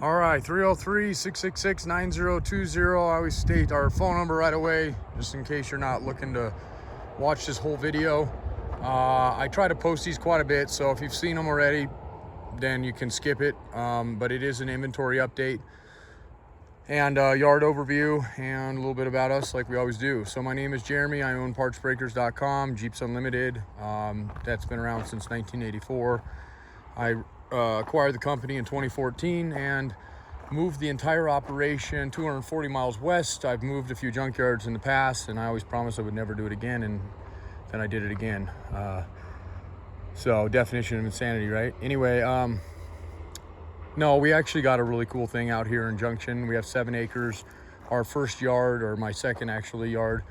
All right, 303-666-9020. I always state our phone number right away, just in case you're not looking to watch this whole video. I try to post these quite a bit, so if you've seen them already, then you can skip it. But it is an inventory update and a yard overview and a little bit about us like we always do. So my name is Jeremy. I own partsbreakers.com, Jeeps Unlimited. That's been around since 1984. I acquired the company in 2014 and moved the entire operation 240 miles west. I've moved a few junkyards in the past, and I always promised I would never do it again, and then I did it again. So definition of insanity, right? Anyway, no, we actually got a really cool thing out here in Junction. We have 7 acres. Our first yard, or my second actually yard,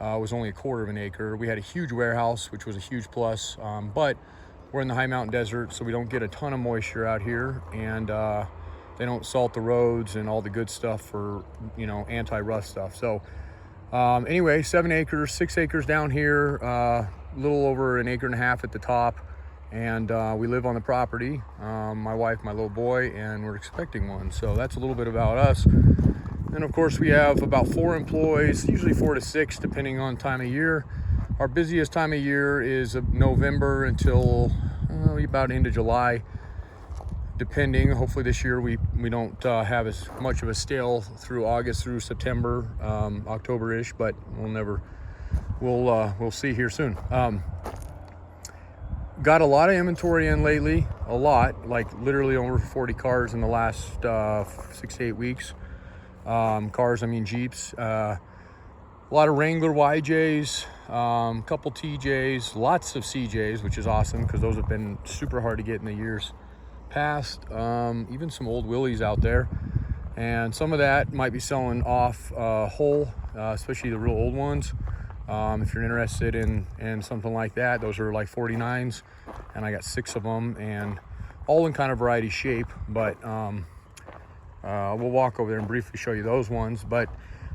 was only 1/4 of an acre. We had a huge warehouse, which was a huge plus, but we're in the high mountain desert, so we don't get a ton of moisture out here, and they don't salt the roads and all the good stuff for, you know, anti-rust stuff. So anyway, 7 acres, 6 acres down here, a little over 1.5 acres at the top, and we live on the property. My wife, my little boy, and we're expecting one. So that's a little bit about us. And of course, we have about 4 employees, usually 4 to 6, depending on time of year. Our busiest time of year is November until about end of July, depending. Hopefully this year we don't have as much of a stale through August through September, October-ish, but we'll see here soon. Got a lot of inventory in lately, a lot, like literally over 40 cars in the last 6 to 8 weeks. Cars, I mean Jeeps. A lot of Wrangler YJs, couple TJs, lots of CJs, which is awesome because those have been super hard to get in the years past. Even some old Willys out there, and some of that might be selling off whole, especially the real old ones. If you're interested in something like that, those are like 49s, and I got 6 of them, and all in kind of variety shape. But we'll walk over there and briefly show you those ones. But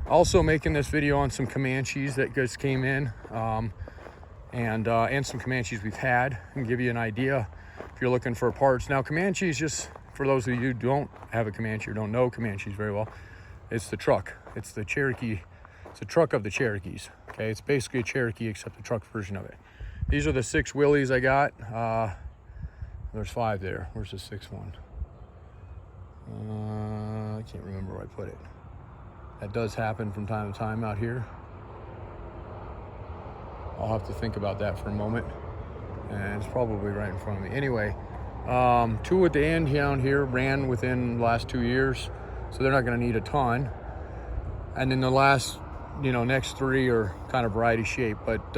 also making this video on some Comanches that just came in, and some Comanches we've had, and give you an idea if you're looking for parts. Now, Comanches, just for those of you who don't have a Comanche or don't know Comanches very well, it's the truck. It's the Cherokee. It's a truck of the Cherokees. Okay, it's basically a Cherokee except the truck version of it. These are the 6 Willys I got. There's 5 there. Where's the 6th one? I can't remember where I put it. That does happen from time to time out here. I'll have to think about that for a moment. And it's probably right in front of me. Anyway, 2 at the end down here ran within the last 2 years, so they're not going to need a ton. And then the last, next 3 are kind of variety shape. But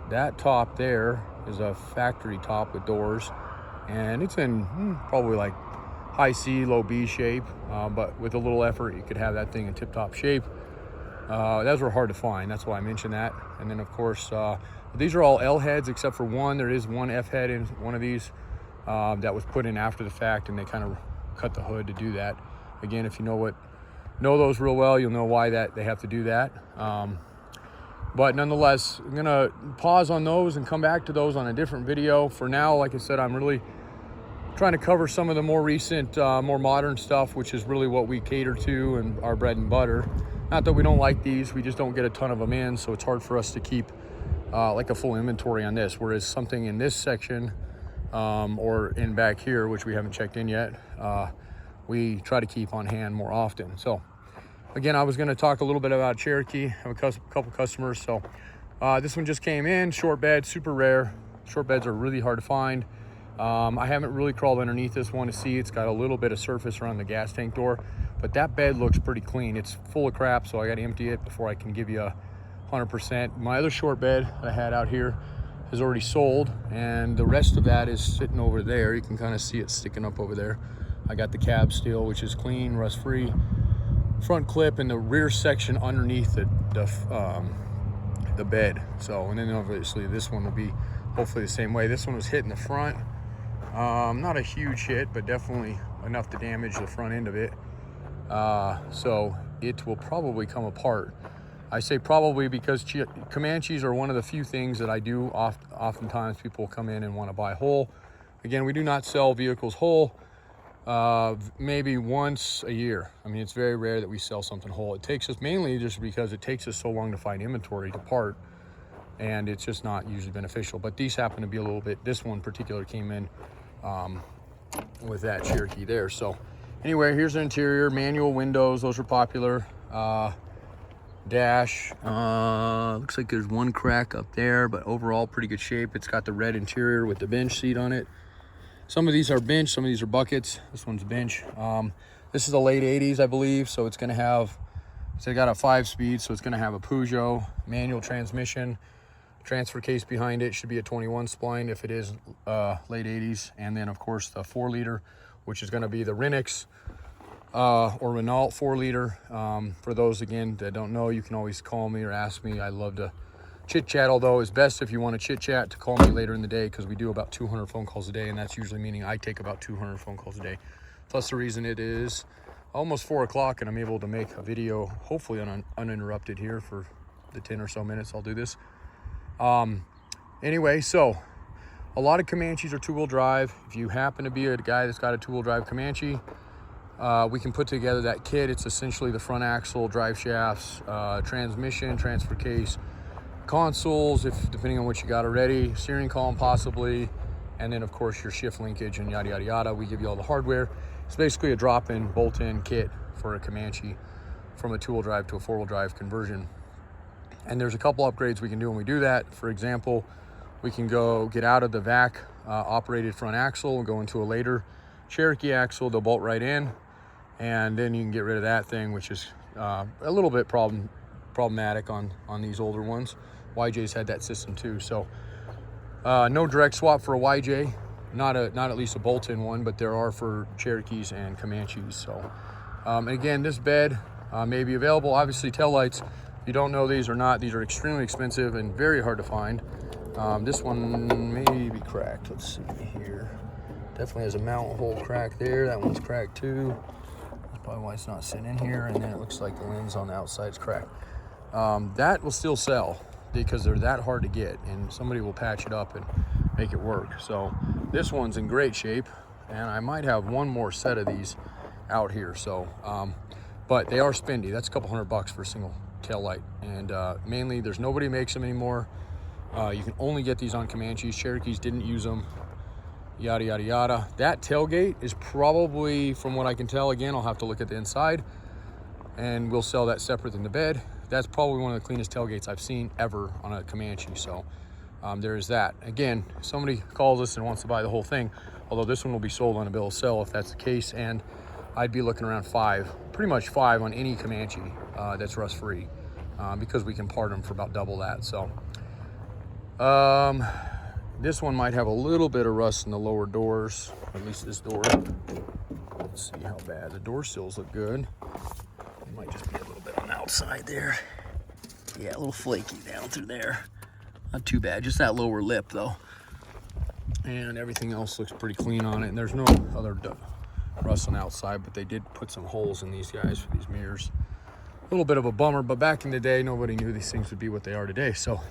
that top there is a factory top with doors, and it's in probably like high C, low B shape, but with a little effort, you could have that thing in tip-top shape. Those were hard to find. That's why I mentioned that. And then, of course, these are all L heads except for one. There is one F head in one of these that was put in after the fact, and they kind of cut the hood to do that. Again, if you know those real well, you'll know why they have to do that. But nonetheless, I'm gonna pause on those and come back to those on a different video. For now, like I said, I'm really trying to cover some of the more recent, more modern stuff, which is really what we cater to and our bread and butter. Not that we don't like these, we just don't get a ton of them in, so it's hard for us to keep like a full inventory on this. Whereas something in this section or in back here, which we haven't checked in yet, we try to keep on hand more often. So again, I was going to talk a little bit about Cherokee. I have a couple customers. So this one just came in, short bed, super rare. Short beds are really hard to find. I haven't really crawled underneath this one to see. It's got a little bit of surface around the gas tank door, but that bed looks pretty clean. It's full of crap, so I got to empty it before I can give you 100%. My other short bed that I had out here is already sold, and the rest of that is sitting over there. You can kind of see it sticking up over there. I got the cab steel, which is clean, rust-free, front clip, and the rear section underneath the bed. So, and then obviously this one will be hopefully the same way. This one was hit in the front. Not a huge hit, but definitely enough to damage the front end of it. So it will probably come apart. I say probably because Comanches are one of the few things that I do oftentimes people come in and want to buy whole. Again, we do not sell vehicles whole. maybe once a year. I mean, it's very rare that we sell something whole. It takes us, mainly just because it takes us so long to find inventory to part, and it's just not usually beneficial. But these happen to be a little bit, this one in particular came in with that Cherokee there. So anyway, here's the interior. Manual windows, those are popular. Dash, looks like there's one crack up there, but overall pretty good shape. It's got the red interior with the bench seat on it. Some of these are bench, some of these are buckets. This one's bench. This is a late 80s, I believe, so it's gonna have, so it got a 5-speed, so it's gonna have a Peugeot manual transmission. Transfer case behind it should be a 21 spline if it is late 80s. And then of course the 4-liter, which is gonna be the Renix or Renault 4-liter. For those, again, that don't know, you can always call me or ask me. I love to chit chat, although it's best if you want to chit chat to call me later in the day, because we do about 200 phone calls a day, and that's usually meaning I take about 200 phone calls a day. Plus the reason it is almost 4 o'clock and I'm able to make a video, hopefully uninterrupted here for the 10 or so minutes I'll do this. Anyway, so a lot of Comanches are 2-wheel drive. If you happen to be a guy that's got a 2-wheel drive Comanche, we can put together that kit. It's essentially the front axle, drive shafts, transmission, transfer case, consoles, if depending on what you got already, steering column possibly, and then of course your shift linkage and yada yada yada. We give you all the hardware. It's basically a drop-in, bolt-in kit for a Comanche from a 2-wheel drive to a 4-wheel drive conversion. And there's a couple upgrades we can do when we do that. For example, we can go get out of the vac operated front axle and go into a later Cherokee axle. They'll bolt right in, and then you can get rid of that thing, which is a little bit problematic on these older ones. YJ's had that system too. So no direct swap for a YJ, not at least a bolt-in one, but there are for Cherokees and Comanches. So again, this bed may be available. Obviously taillights, if you don't know these or not, these are extremely expensive and very hard to find. This one may be cracked. Let's see here. Definitely has a mount hole crack there. That one's cracked too. That's probably why it's not sitting in here. And then it looks like the lens on the outside is cracked. That will still sell because they're that hard to get, and somebody will patch it up and make it work. So this one's in great shape, and I might have one more set of these out here. So, but they are spendy. That's a couple $100 for a single tail light, and mainly there's nobody makes them anymore. You can only get these on Comanches. Cherokees didn't use them. Yada yada yada. That tailgate is probably, from what I can tell, again I'll have to look at the inside, and we'll sell that separate than the bed. That's probably one of the cleanest tailgates I've seen ever on a Comanche. So there is that. Again, if somebody calls us and wants to buy the whole thing, although this one will be sold on a bill of sale if that's the case, and I'd be looking around pretty much five on any Comanche that's rust free, because we can part them for about double that. So this one might have a little bit of rust in the lower doors, at least this door. Let's see how bad. The door sills look good. It might just be a little bit on the outside there. Yeah, a little flaky down through there. Not too bad, just that lower lip though. And everything else looks pretty clean on it. And there's no other rust on the outside, but they did put some holes in these guys for these mirrors. A little bit of a bummer, but back in the day, nobody knew these things would be what they are today. So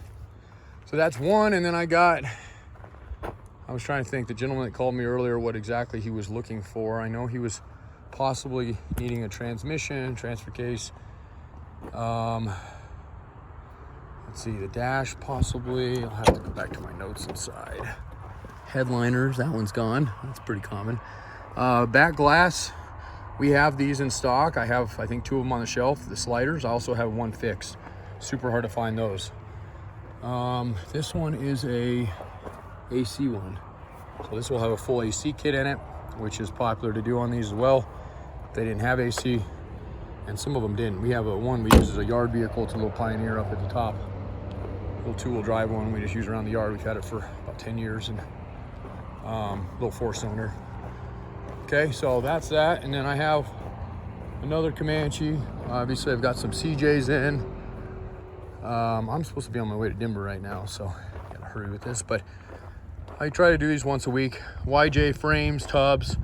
that's one. And then I was trying to think, the gentleman that called me earlier, what exactly he was looking for. I know he was possibly needing a transmission, transfer case. Let's see, the dash possibly. I'll have to go back to my notes inside. Headliners, that one's gone. That's pretty common. Back glass, we have these in stock. I have, I think, 2 of them on the shelf. The sliders, I also have 1 fixed. Super hard to find those. This one is a AC one. So this will have a full AC kit in it, which is popular to do on these as well. They didn't have AC, and some of them didn't. We have one we use as a yard vehicle. It's a little Pioneer up at the top. Little 2-wheel drive one we just use around the yard. We've had it for about 10 years, and little 4-cylinder. Okay, so that's that. And then I have another Comanche. Obviously I've got some CJs in. I'm supposed to be on my way to Denver right now, so I gotta hurry with this, but I try to do these once a week. YJ frames, tubs.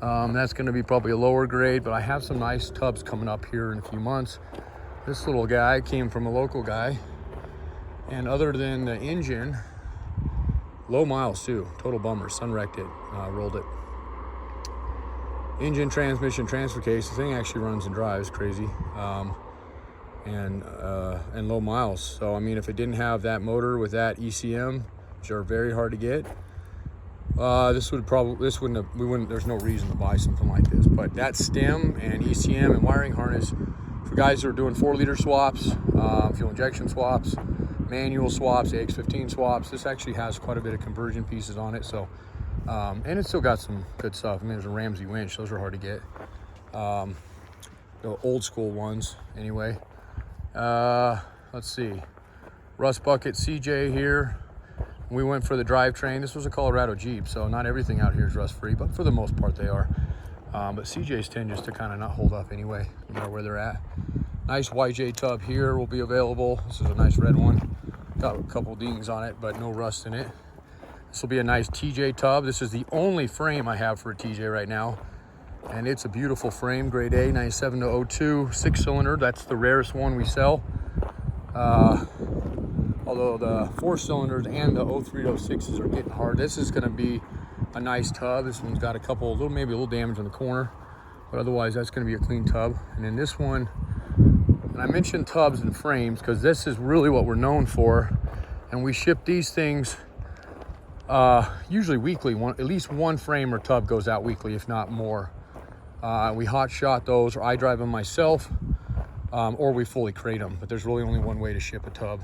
That's gonna be probably a lower grade, but I have some nice tubs coming up here in a few months. This little guy came from a local guy, and other than the engine, low miles too. Total bummer. Sun wrecked it, rolled it. engine, transmission, transfer case. The thing actually runs and drives crazy, and low miles. So I mean, if it didn't have that motor with that ECM, which are very hard to get, there's no reason to buy something like this. But that stem and ECM and wiring harness for guys who are doing 4-liter swaps, fuel injection swaps, manual swaps, AX15 swaps, this actually has quite a bit of conversion pieces on it. So, and it's still got some good stuff. I mean, there's a Ramsey winch; those are hard to get. The old school ones, anyway. Let's see, rust bucket CJ here. We went for the drivetrain. This was a Colorado Jeep, so not everything out here is rust-free, but for the most part they are. But CJs tend just to kind of not hold up anyway, no matter where they're at. Nice YJ tub here will be available. This is a nice red one. Got a couple dings on it, but no rust in it. This will be a nice TJ tub. This is the only frame I have for a TJ right now. And it's a beautiful frame, grade A, 97-02, 6-cylinder. That's the rarest one we sell. Although the 4-cylinders and the 03 to 06s are getting hard. This is gonna be a nice tub. This one's got maybe a little damage on the corner, but otherwise that's gonna be a clean tub. And then this one, and I mentioned tubs and frames because this is really what we're known for. And we ship these things usually weekly. At least one frame or tub goes out weekly, if not more. We hot shot those, or I drive them myself, or we fully crate them. But there's really only one way to ship a tub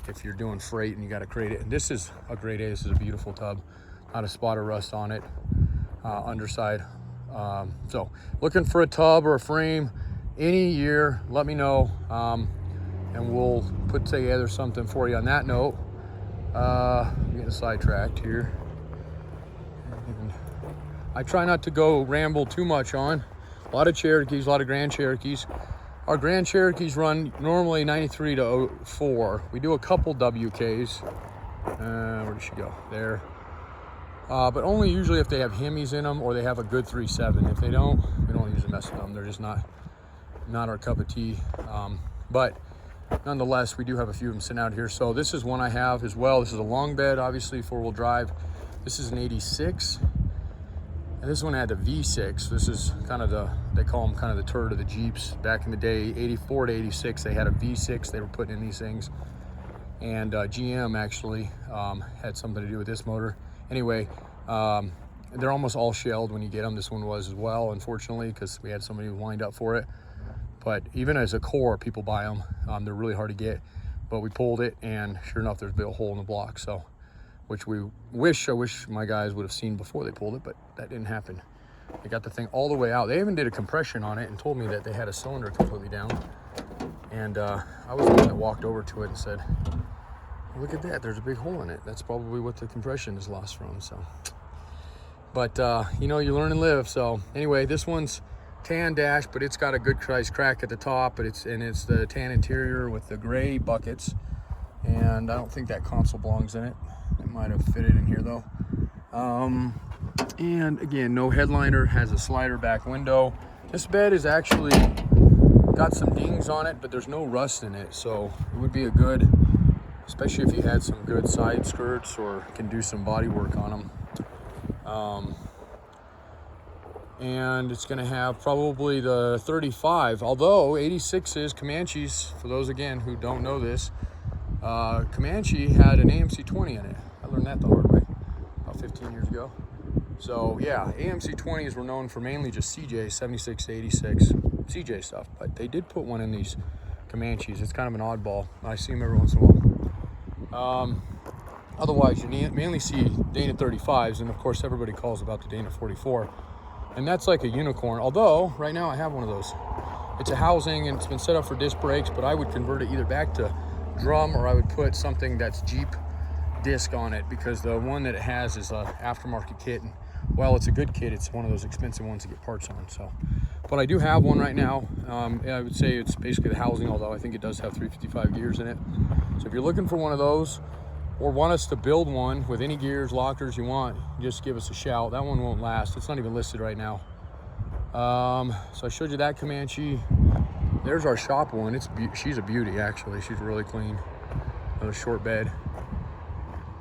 if you're doing freight and you got to crate it. And this is a grade A. This is a beautiful tub, not a spot of rust on it, underside. So looking for a tub or a frame any year, let me know, and we'll put together something for you. On that note, I'm getting sidetracked here. I try not to go ramble too much on. A lot of Cherokees, a lot of Grand Cherokees. Our Grand Cherokees run normally 93 to 04. We do a couple WKs. Where did she go? There. But only usually if they have Hemis in them or they have a good 3.7. If they don't, we don't usually mess with them. They're just not our cup of tea. But nonetheless, we do have a few of them sitting out here. So this is one I have as well. This is a long bed, obviously 4-wheel drive. This is an 86. And this one had the V6. This is kind of they call them kind of the turd of the Jeeps. Back in the day, 84 to 86, they had a V6 they were putting in these things. And GM actually had something to do with this motor. Anyway, they're almost all shelled when you get them. This one was as well, unfortunately, because we had somebody who lined up for it. But even as a core, people buy them. They're really hard to get. But we pulled it, and sure enough, there's a big hole in the block. So, which I wish my guys would have seen before they pulled it, but that didn't happen. They got the thing all the way out. They even did a compression on it and told me that they had a cylinder completely down. And I was the one that walked over to it and said, look at that, there's a big hole in it. That's probably what the compression is lost from. So, but you know, you learn and live. So anyway, this one's tan dash, but it's got a good size crack at the top, but it's the tan interior with the gray buckets. And I don't think that console belongs in it. It might have fitted in here though. And again, no headliner, has a slider back window. This bed is actually got some dings on it, but there's no rust in it. So it would be a good, especially if you had some good side skirts or can do some body work on them. And it's gonna have probably the 35, although 86s, Comanches, for those again who don't know this, Comanche had an AMC 20 in it. I learned that the hard way about 15 years ago. So yeah, AMC 20s were known for mainly just CJ, 76 to 86 CJ stuff, but they did put one in these Comanches. It's kind of an oddball. I see them every once in a while. Otherwise, you mainly see Dana 35s, and of course everybody calls about the Dana 44. And that's like a unicorn, although right now I have one of those. It's a housing and it's been set up for disc brakes, but I would convert it either back to drum or I would put something that's Jeep disc on it, because the one that it has is a aftermarket kit. And while it's a good kit, it's one of those expensive ones to get parts on. So, but I do have one right now. I would say it's basically the housing, although I think it does have 355 gears in it. So if you're looking for one of those or want us to build one with any gears, lockers you want, just give us a shout. That one won't last. It's not even listed right now. So I showed you that Comanche. There's our shop one. She's a beauty, actually. She's really clean. Another short bed.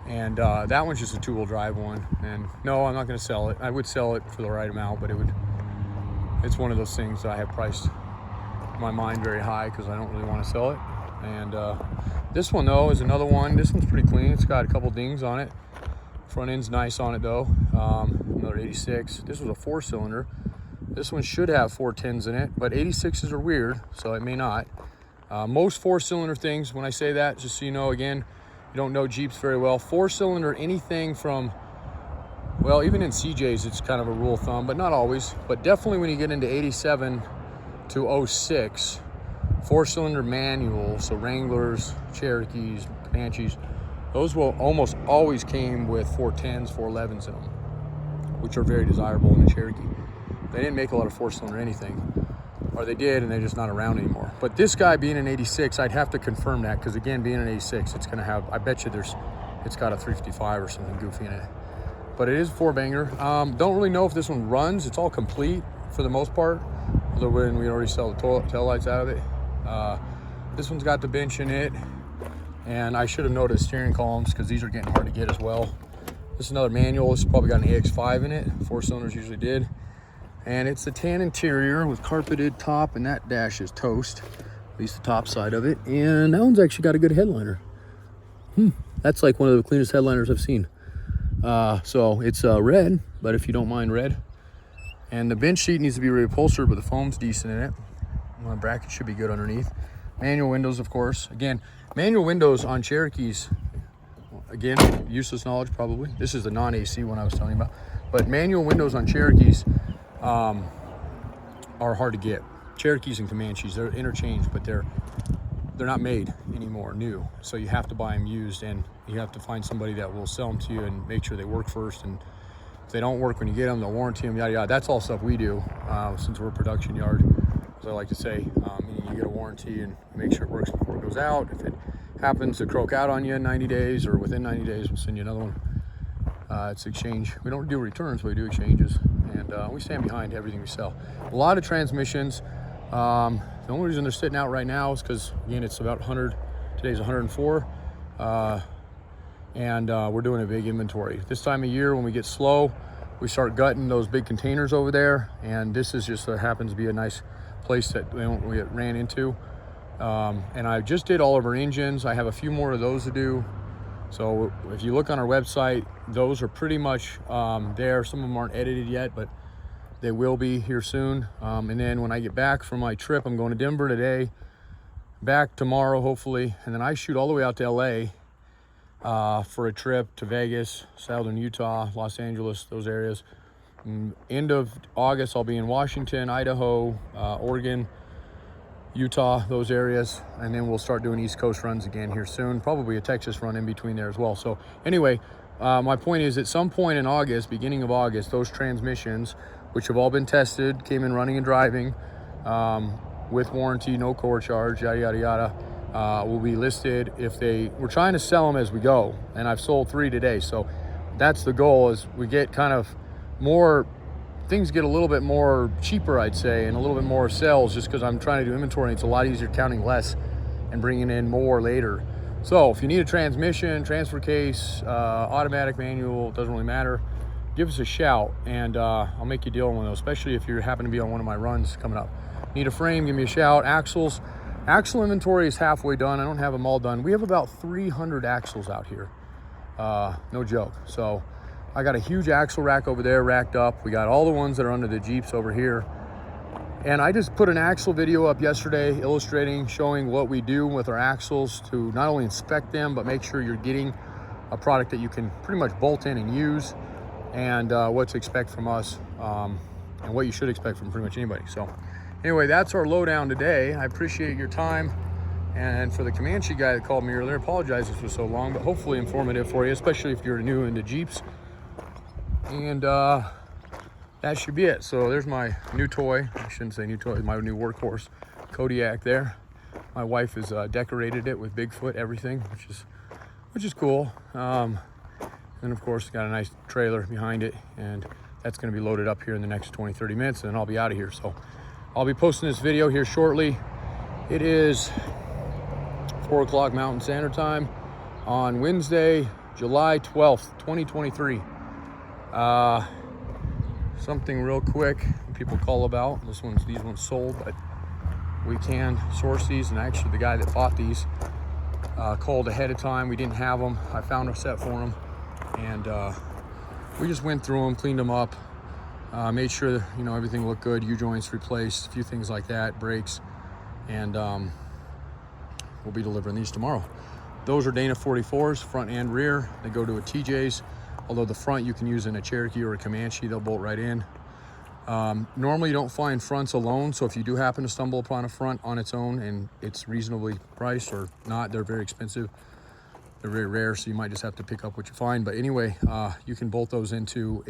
And that one's just a 2-wheel drive one. And no, I'm not going to sell it. I would sell it for the right amount, but it would it's one of those things that I have priced in my mind very high because I don't really want to sell it. And this one though is another one. This one's pretty clean. It's got a couple dings on it. Front end's nice on it though. Another 86. This was a 4-cylinder. This one should have 410s in it, but 86s are weird, so it may not. Most 4-cylinder things, when I say that, just so you know, again, you don't know Jeeps very well. 4-cylinder, anything from, well, even in CJs, it's kind of a rule of thumb, but not always. But definitely when you get into 87 to 06, 4-cylinder manual, so Wranglers, Cherokees, Comanches, those will almost always came with 410s, 411s in them, which are very desirable in a Cherokee. They didn't make a lot of 4-cylinder anything, or they did and they're just not around anymore. But this guy being an 86, I'd have to confirm that, because again, being an 86, it's gonna have, I bet you it's got a 355 or something goofy in it. But it is a 4-banger. Don't really know if this one runs. It's all complete for the most part, although when we already sell the tail lights out of it. This one's got the bench in it, and I should have noticed steering columns because these are getting hard to get as well. This is another manual. This has probably got an AX5 in it. 4-cylinders usually did. And it's a tan interior with carpeted top, and that dash is toast, at least the top side of it. And that one's actually got a good headliner. That's like one of the cleanest headliners I've seen. So it's red, but if you don't mind red. And the bench seat needs to be reupholstered, but the foam's decent in it. The bracket should be good underneath. Manual windows, of course. Again, manual windows on Cherokees, again, useless knowledge probably. This is the non-AC one I was telling you about. But manual windows on Cherokees are hard to get. Cherokees and Comanches, they're interchanged, but they're not made anymore new. So you have to buy them used, and you have to find somebody that will sell them to you and make sure they work first. And if they don't work when you get them, they'll warranty them, yada yada. That's all stuff we do since we're a production yard, as I like to say. You get a warranty and make sure it works before it goes out. If it happens to croak out on you in 90 days or within 90 days, we'll send you another one. It's exchange. We don't do returns, but we do exchanges, and we stand behind everything we sell. A lot of transmissions. The only reason they're sitting out right now is because, again, it's about 100. Today's 104, and we're doing a big inventory. This time of year, when we get slow, we start gutting those big containers over there, and this is just happens to be a nice place that we ran into. And I just did all of our engines. I have a few more of those to do. So if you look on our website, those are pretty much there. Some of them aren't edited yet, but they will be here soon. And then when I get back from my trip, I'm going to Denver today, back tomorrow hopefully, and then I shoot all the way out to LA for a trip to Vegas, southern Utah, Los Angeles, those areas. End of August, I'll be in Washington, Idaho, Oregon, Utah, those areas, and then we'll start doing East Coast runs again here soon. Probably a Texas run in between there as well. So anyway, my point is, at some point in August, beginning of August, those transmissions, which have all been tested, came in running and driving, with warranty, no core charge, yada yada yada, will be listed. We're trying to sell them as we go, and I've sold 3 today. So that's the goal, is we get kind of more, things get a little bit more cheaper, I'd say, and a little bit more sales, just because I'm trying to do inventory. It's a lot easier counting less and bringing in more later. So if you need a transmission, transfer case, automatic, manual, it doesn't really matter, give us a shout, and I'll make you a deal on one of those, especially if you happen to be on one of my runs coming up. Need a frame, give me a shout. Axles, axle inventory is halfway done. I don't have them all done. We have about 300 axles out here, no joke. So I got a huge axle rack over there racked up. We got all the ones that are under the Jeeps over here. And I just put an axle video up yesterday illustrating, showing what we do with our axles to not only inspect them, but make sure you're getting a product that you can pretty much bolt in and use, and what to expect from us, and what you should expect from pretty much anybody. So anyway, that's our lowdown today. I appreciate your time. And for the Comanche guy that called me earlier, apologize this was so long, but hopefully informative for you, especially if you're new into Jeeps. And that should be it. So there's my new toy. I shouldn't say new toy, my new workhorse, Kodiak there. My wife has decorated it with Bigfoot, everything, which is cool. And of course, got a nice trailer behind it, and that's going to be loaded up here in the next 20-30 minutes, and then I'll be out of here. So I'll be posting this video here shortly. It is 4 o'clock Mountain Standard Time on Wednesday, July 12th, 2023. something real quick people call about. These ones sold, but we can source these. And actually the guy that bought these called ahead of time. We didn't have them. I found a set for him, and we just went through them, cleaned them up, made sure everything looked good, U-joints replaced, a few things like that, brakes, and we'll be delivering these tomorrow. Those are Dana 44s, front and rear. They go to a TJ's, although the front you can use in a Cherokee or a Comanche. They'll bolt right in. Normally you don't find fronts alone, so if you do happen to stumble upon a front on its own and it's reasonably priced or not, they're very expensive. They're very rare, so you might just have to pick up what you find. But anyway, you can bolt those into